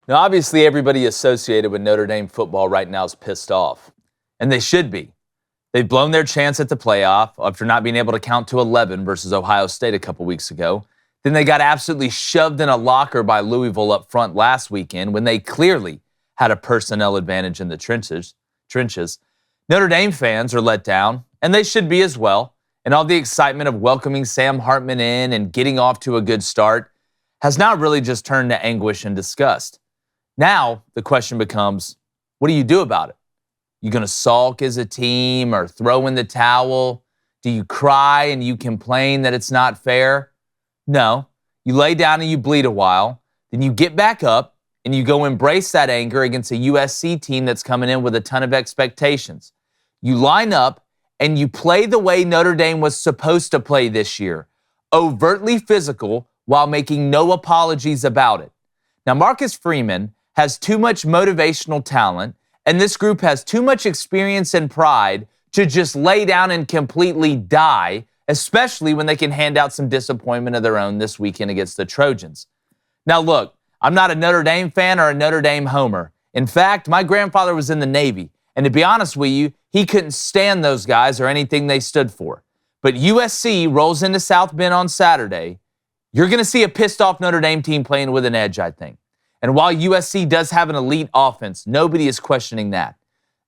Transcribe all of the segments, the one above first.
Now, obviously, everybody associated with Notre Dame football right now is pissed off, and they should be. They've blown their chance at the playoff after not being able to count to 11 versus Ohio State a couple weeks ago. Then they got absolutely shoved in a locker by Louisville up front last weekend when they clearly had a personnel advantage in the trenches. Notre Dame fans are let down, and they should be as well. And all the excitement of welcoming Sam Hartman in and getting off to a good start has now really just turned to anguish and disgust. Now, the question becomes, what do you do about it? You going to sulk as a team or throw in the towel? Do you cry and you complain that it's not fair? No. You lay down and you bleed a while. Then you get back up and you go embrace that anger against a USC team that's coming in with a ton of expectations. You line up and you play the way Notre Dame was supposed to play this year, overtly physical while making no apologies about it. Now, Marcus Freeman has too much motivational talent, and this group has too much experience and pride to just lay down and completely die, especially when they can hand out some disappointment of their own this weekend against the Trojans. Now, look, I'm not a Notre Dame fan or a Notre Dame homer. In fact, my grandfather was in the Navy, and to be honest with you, he couldn't stand those guys or anything they stood for. But USC rolls into South Bend on Saturday. You're going to see a pissed-off Notre Dame team playing with an edge, I think. And while USC does have an elite offense, nobody is questioning that.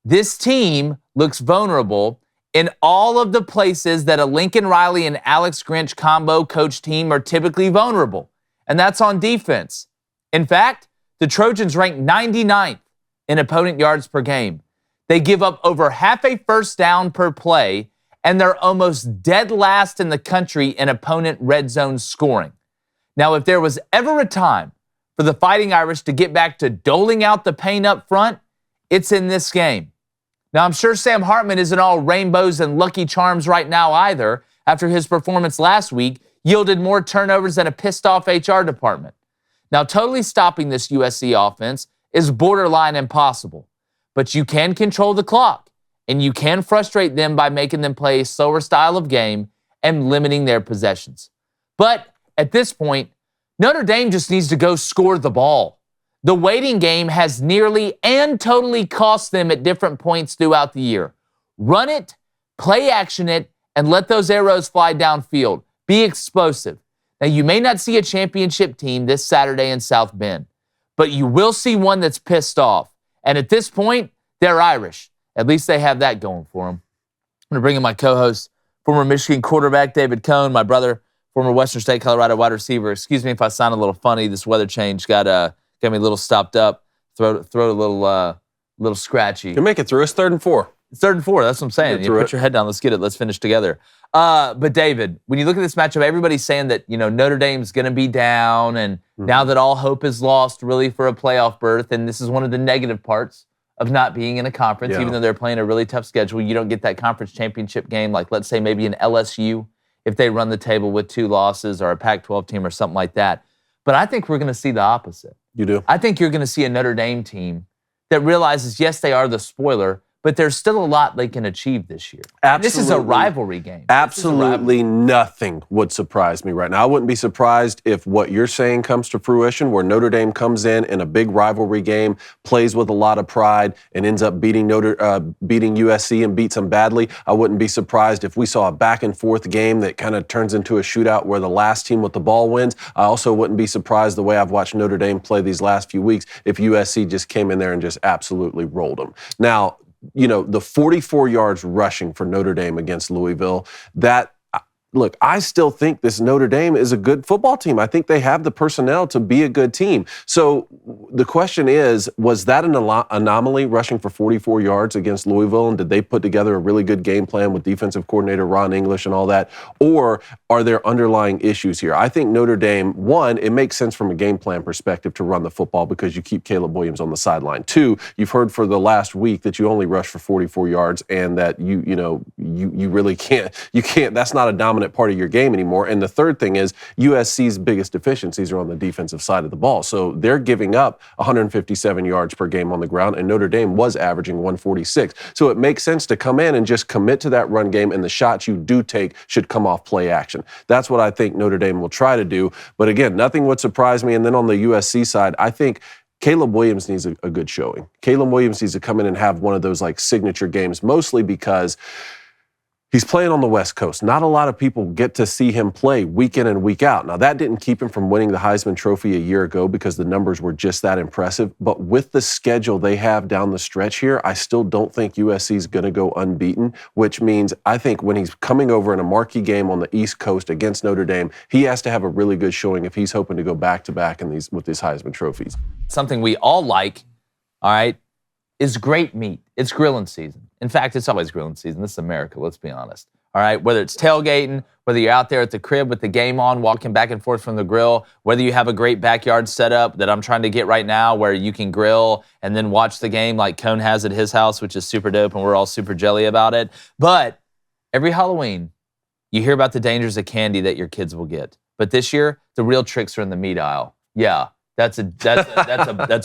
This team looks vulnerable in all of the places that a Lincoln Riley and Alex Grinch combo coach team are typically vulnerable, and that's on defense. In fact, the Trojans rank 99th in opponent yards per game. They give up over half a first down per play, and they're almost dead last in the country in opponent red zone scoring. Now, if there was ever a time for the Fighting Irish to get back to doling out the pain up front, it's in this game. Now, I'm sure Sam Hartman isn't all rainbows and lucky charms right now either, after his performance last week yielded more turnovers than a pissed-off HR department. Now, totally stopping this USC offense is borderline impossible, but you can control the clock, and you can frustrate them by making them play a slower style of game and limiting their possessions. But at this point, Notre Dame just needs to go score the ball. The waiting game has nearly and totally cost them at different points throughout the year. Run it, play action it, and let those arrows fly downfield. Be explosive. Now, you may not see a championship team this Saturday in South Bend, but you will see one that's pissed off. And at this point, they're Irish. At least they have that going for them. I'm going to bring in my co-host, former Michigan quarterback David Cohn, my brother, former Western State Colorado wide receiver. Excuse me if I sound a little funny. This weather change got me a little stopped up. Throat a little scratchy. You make it through. It's 3rd and 4. It's 3rd and 4. That's what I'm saying. You put your head down. Let's get it. Let's finish together. But David, when you look at this matchup, everybody's saying that Notre Dame's going to be down, and now that all hope is lost, really, for a playoff berth. And this is one of the negative parts of not being in a conference, even though they're playing a really tough schedule. You don't get that conference championship game, like let's say maybe an LSU, if they run the table with 2 losses, or a Pac-12 team or something like that. But I think we're going to see the opposite. You do? I think you're going to see a Notre Dame team that realizes, yes, they are the spoiler, but there's still a lot they can achieve this year. Absolutely. This is a rivalry game. Absolutely nothing would surprise me right now. I wouldn't be surprised if what you're saying comes to fruition, where Notre Dame comes in a big rivalry game, plays with a lot of pride, and ends up beating USC and beats them badly. I wouldn't be surprised if we saw a back-and-forth game that kind of turns into a shootout where the last team with the ball wins. I also wouldn't be surprised, the way I've watched Notre Dame play these last few weeks, if USC just came in there and just absolutely rolled them. Now, the 44 yards rushing for Notre Dame against Louisville, look, I still think this Notre Dame is a good football team. I think they have the personnel to be a good team. So the question is, was that an anomaly, rushing for 44 yards against Louisville? And did they put together a really good game plan with defensive coordinator Ron English and all that? Or are there underlying issues here? I think Notre Dame, one, it makes sense from a game plan perspective to run the football because you keep Caleb Williams on the sideline. 2, you've heard for the last week that you only rush for 44 yards and that you really can't, that's not a dominant part of your game anymore. And the third thing is USC's biggest deficiencies are on the defensive side of the ball. So they're giving up 157 yards per game on the ground, and Notre Dame was averaging 146. So it makes sense to come in and just commit to that run game, and the shots you do take should come off play action. That's what I think Notre Dame will try to do. But again, nothing would surprise me. And then on the USC side, I think Caleb Williams needs a good showing. Caleb Williams needs to come in and have one of those like signature games, mostly because he's playing on the West Coast. Not a lot of people get to see him play week in and week out. Now, that didn't keep him from winning the Heisman Trophy a year ago because the numbers were just that impressive. But with the schedule they have down the stretch here, I still don't think USC is going to go unbeaten, which means I think when he's coming over in a marquee game on the East Coast against Notre Dame, he has to have a really good showing if he's hoping to go back-to-back with these Heisman trophies. Something we all like, all right, is great meat. It's grilling season. In fact, it's always grilling season. This is America, let's be honest. All right, whether it's tailgating, whether you're out there at the crib with the game on, walking back and forth from the grill, whether you have a great backyard setup that I'm trying to get right now where you can grill and then watch the game like Cone has at his house, which is super dope, and we're all super jelly about it. But every Halloween, you hear about the dangers of candy that your kids will get. But this year, the real tricks are in the meat aisle. Yeah. That's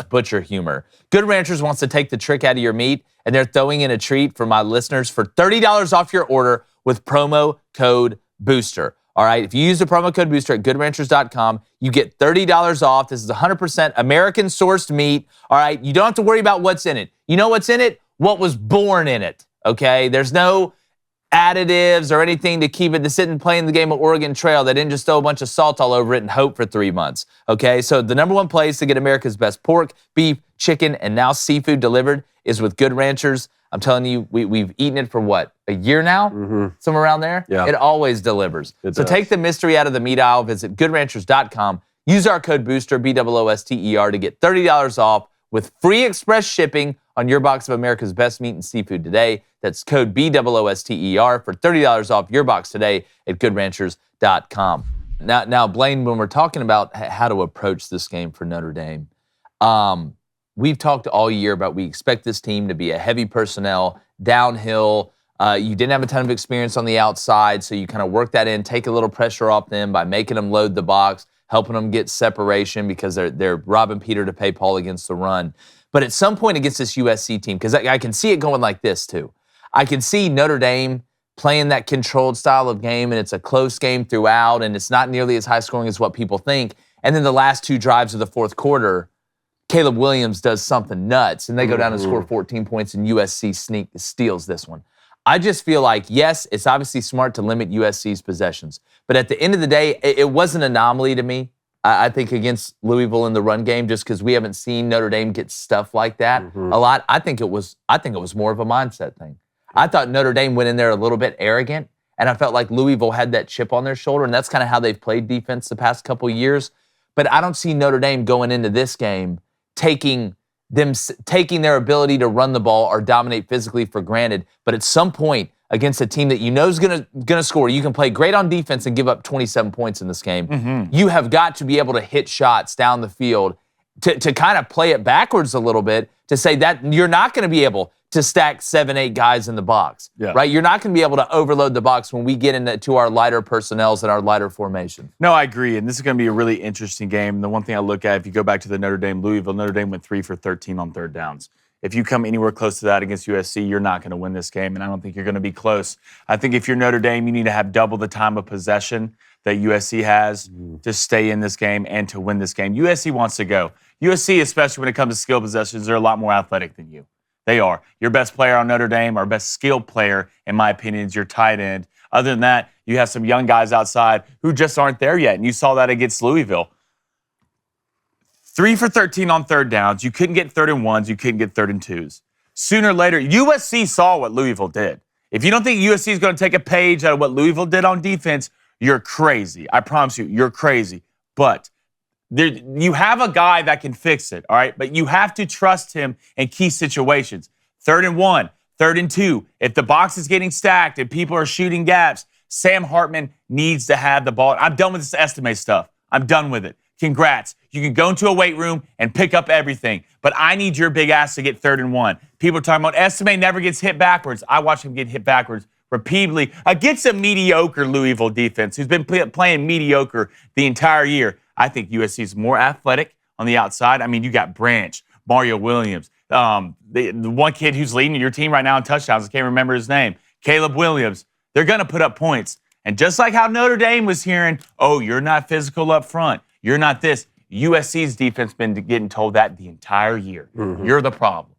butcher humor. Good Ranchers wants to take the trick out of your meat, and they're throwing in a treat for my listeners for $30 off your order with promo code BOOSTER. All right, if you use the promo code BOOSTER at goodranchers.com, you get $30 off. This is 100% American-sourced meat. All right, you don't have to worry about what's in it. You know what's in it? What was born in it, okay? There's no additives or anything to keep it to sit and play in the game of Oregon Trail. They didn't just throw a bunch of salt all over it and hope for 3 months. Okay, so the number one place to get America's best pork, beef, chicken, and now seafood delivered is with Good Ranchers. I'm telling you, we've eaten it for what, a year now? Mm-hmm. Somewhere around there? Yeah. It always delivers. It so does. take the mystery out of the meat aisle. Visit goodranchers.com. Use our code BOOSTER, BOOSTER, to get $30 off with free express shipping on your box of America's best meat and seafood today. That's code BOOSTER for $30 off your box today at goodranchers.com. Now, Blaine, when we're talking about how to approach this game for Notre Dame, we've talked all year about we expect this team to be a heavy personnel, downhill. You didn't have a ton of experience on the outside, so you kind of work that in, take a little pressure off them by making them load the box, helping them get separation because they're robbing Peter to pay Paul against the run. But at some point against this USC team, because I can see it going like this too. I can see Notre Dame playing that controlled style of game, and it's a close game throughout, and it's not nearly as high scoring as what people think. And then the last 2 drives of the fourth quarter, Caleb Williams does something nuts, and they go down and score 14 points, and USC steals this one. I just feel like, yes, it's obviously smart to limit USC's possessions, but at the end of the day, it was an anomaly to me. I think against Louisville in the run game, just because we haven't seen Notre Dame get stuff like that a lot. I think it was more of a mindset thing. I thought Notre Dame went in there a little bit arrogant, and I felt like Louisville had that chip on their shoulder, and that's kind of how they've played defense the past couple years. But I don't see Notre Dame going into this game taking their ability to run the ball or dominate physically for granted. But at some point against a team that you know is gonna score, you can play great on defense and give up 27 points in this game. You have got to be able to hit shots down the field to kind of play it backwards a little bit, to say that you're not going to be able to stack 7-8 guys in the box, right? You're not going to be able to overload the box when we get into our lighter personnels and our lighter formation. No, I agree, and this is going to be a really interesting game. The one thing I look at, if you go back to the Notre Dame-Louisville, Notre Dame went 3 for 13 on third downs. If you come anywhere close to that against USC, you're not going to win this game, and I don't think you're going to be close. I think if you're Notre Dame, you need to have double the time of possession that USC has to stay in this game and to win this game. USC wants to go. USC, especially when it comes to skill possessions, they're a lot more athletic than you. They are. Your best player on Notre Dame, our best skilled player, in my opinion, is your tight end. Other than that, you have some young guys outside who just aren't there yet, and you saw that against Louisville. 3 for 13 on third downs. You couldn't get 3rd and 1s. You couldn't get 3rd and 2s. Sooner or later, USC saw what Louisville did. If you don't think USC is going to take a page out of what Louisville did on defense, you're crazy. I promise you, you're crazy. But you have a guy that can fix it, all right? But you have to trust him in key situations. 3rd and 1, 3rd and 2. If the box is getting stacked and people are shooting gaps, Sam Hartman needs to have the ball. I'm done with this estimate stuff. I'm done with it. Congrats. You can go into a weight room and pick up everything, but I need your big ass to get 3rd and 1. People are talking about Estime never gets hit backwards. I watch him get hit backwards repeatedly against a mediocre Louisville defense who's been playing mediocre the entire year. I think USC is more athletic on the outside. I mean, you got Branch, Mario Williams, the one kid who's leading your team right now in touchdowns. I can't remember his name. Caleb Williams. They're going to put up points. And just like how Notre Dame was hearing, oh, you're not physical up front. You're not this. USC's defense been getting told that the entire year. You're the problem.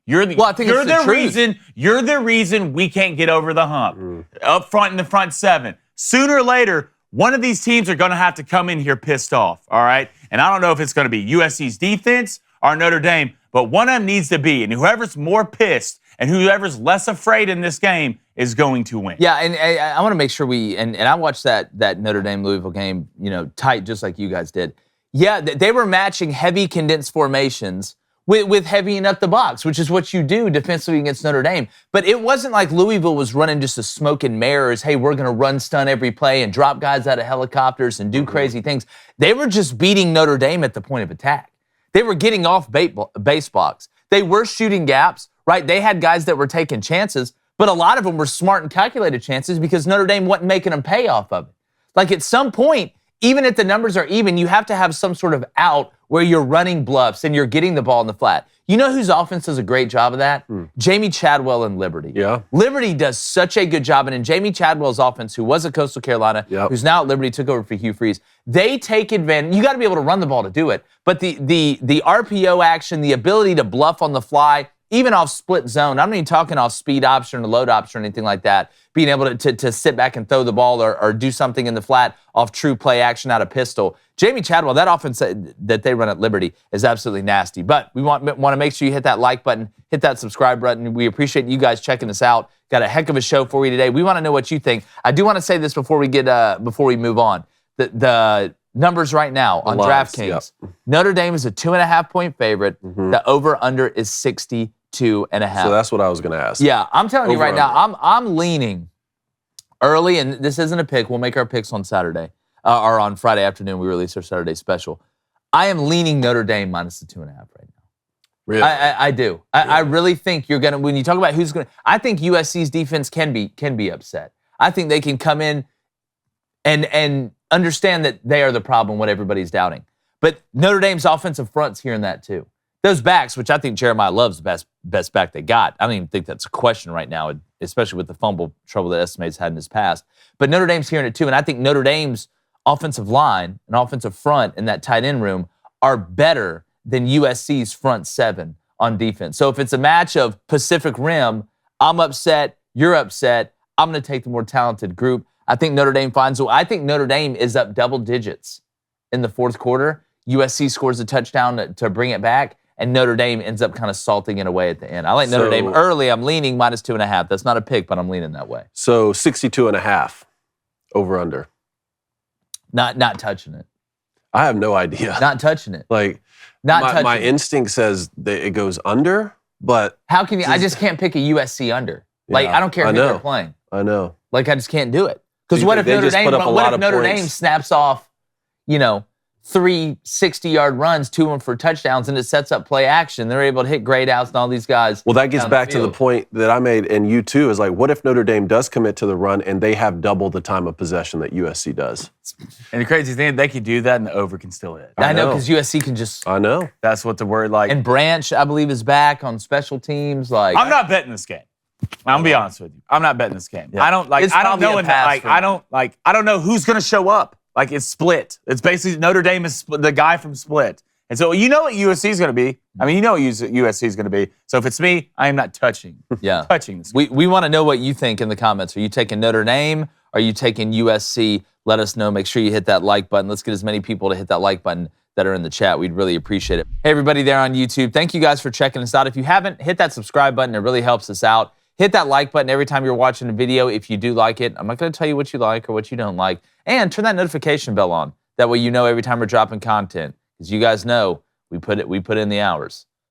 You're the, Well, I think you're it's the truth. reason. You're the reason we can't get over the hump. Up front in the front seven. Sooner or later, one of these teams are going to have to come in here pissed off. All right, and I don't know if it's going to be USC's defense or Notre Dame, but one of them needs to be. And whoever's more pissed and whoever's less afraid in this game is going to win. Yeah, and I want to make sure and I watched that Notre Dame Louisville game, tight just like you guys did. Yeah, they were matching heavy condensed formations with heavying up the box, which is what you do defensively against Notre Dame. But it wasn't like Louisville was running just a smoke and mirrors, hey, we're going to run stun every play and drop guys out of helicopters and do crazy things. They were just beating Notre Dame at the point of attack. They were getting off base blocks. They were shooting gaps, right? They had guys that were taking chances, but a lot of them were smart and calculated chances because Notre Dame wasn't making them pay off of it. Like at some point, even if the numbers are even, you have to have some sort of out where you're running bluffs and you're getting the ball in the flat. You know whose offense does a great job of that? Jamie Chadwell and Liberty. Yeah. Liberty does such a good job. And in Jamie Chadwell's offense, who was at Coastal Carolina, who's now at Liberty, took over for Hugh Freeze, they take advantage. You got to be able to run the ball to do it. But the RPO action, the ability to bluff on the fly, even off split zone, I'm not even talking off speed option or load option or anything like that, being able to sit back and throw the ball or do something in the flat off true play action out of pistol. Jamie Chadwell, that offense that they run at Liberty is absolutely nasty. But we want to make sure you hit that like button, hit that subscribe button. We appreciate you guys checking us out. Got a heck of a show for you today. We want to know what you think. I do want to say this before we move on. The numbers right now on DraftKings. Notre Dame is a 2.5-point favorite. The over/under is 62.5. So that's what I was going to ask. Yeah, I'm telling you right now, I'm leaning early, and this isn't a pick. We'll make our picks on Saturday or on Friday afternoon. We release our Saturday special. I am leaning Notre Dame minus the 2.5 right now. Really? I do. I really think you're gonna. When you talk about who's gonna, I think USC's defense can be upset. I think they can come in and understand that they are the problem. What everybody's doubting, but Notre Dame's offensive front's hearing that too. Those backs, which I think Jeremiah Love's the best back they got. I don't even think that's a question right now, especially with the fumble trouble that Estimate's had in his past. But Notre Dame's hearing it too, and I think Notre Dame's offensive line and offensive front in that tight end room are better than USC's front seven on defense. So if it's a match of Pacific Rim, I'm upset, you're upset, I'm going to take the more talented group. I think Notre Dame finds. I think Notre Dame is up double digits in the fourth quarter. USC scores a touchdown to bring it back, and Notre Dame ends up kind of salting it away at the end. I like Notre Dame early. I'm leaning minus 2.5. That's not a pick, but I'm leaning that way. So 62.5 over under. Not touching it. I have no idea. Not touching it. Like my instinct says that it goes under, but how can you? I just can't pick a USC under. Like I don't care who they're playing. I know. Like I just can't do it. Because what if Notre Dame snaps off, 3 60-yard runs, 2 of them for touchdowns, and it sets up play action. They're able to hit grade outs and all these guys. Well, that gets back to the point that I made, and you too, is like, what if Notre Dame does commit to the run and they have double the time of possession that USC does? And the crazy thing, they could do that and the over can still hit. I know, because USC can just... I know. That's what the word like... And Branch, I believe, is back on special teams. Like I'm not betting this game. I'm gonna be honest with you. I'm not betting this game. Yeah. I don't know who's gonna show up. Like it's split. It's basically Notre Dame is the guy from Split. And so you know what USC is going to be. I mean, you know what USC is going to be. So if it's me, I am not touching this. We want to know what you think in the comments. Are you taking Notre Dame? Are you taking USC? Let us know. Make sure you hit that like button. Let's get as many people to hit that like button that are in the chat. We'd really appreciate it. Hey, everybody there on YouTube. Thank you guys for checking us out. If you haven't, hit that subscribe button. It really helps us out. Hit that like button every time you're watching a video if you do like it. I'm not going to tell you what you like or what you don't like. And turn that notification bell on. That way you know every time we're dropping content. Because you guys know we put in the hours.